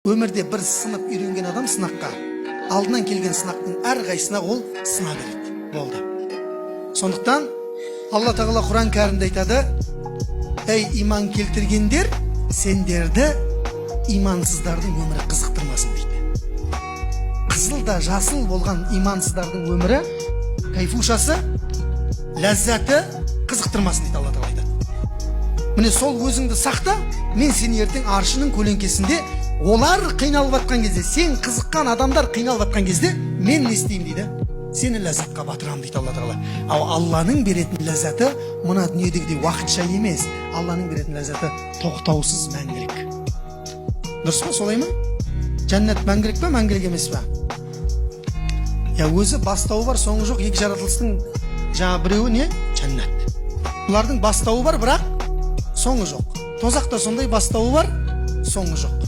Өмірде бір сынып үйренген адам сынаққа, алдынан келген сынақтың әрқайсысына ол сына береді. Болды. Сондықтан Алла Тағала Құран кәрімде айтады: "Ей иман келтіргендер, сендерді имансыздардың өмірі қызықтырмасын" дейді. Қызыл да жасыл болған имансыздардың өмірі, кайфушасы, ләззаты қызықтырмасын дейді Алла Тағала айтады. Міне сол өзіңді сақта, мен сені ертең аршының көлеңкесінде, олар қиналып жатқан кезде, сен қызыққан адамдар қиналып жатқан кезде, мен не істеймін дейді? Сені ләззатқа батырамын дейді Алла Тағала. Ал Алланың беретін ләззаты мына дүниедегідей уақытша емес. Алланың беретін ләззаты тоқтаусыз, мәңгілік. Дұрыс па, солай ма? Жәннат мәңгілік па, мәңгілік емес па? Өзі бастауы бар, соңы жоқ. Екі жаратылыстың біреуі не? Жәннат. Бұлардың бастауы бар, бірақ соңы жоқ. Тозақта сондай бастауы бар, соңы жоқ.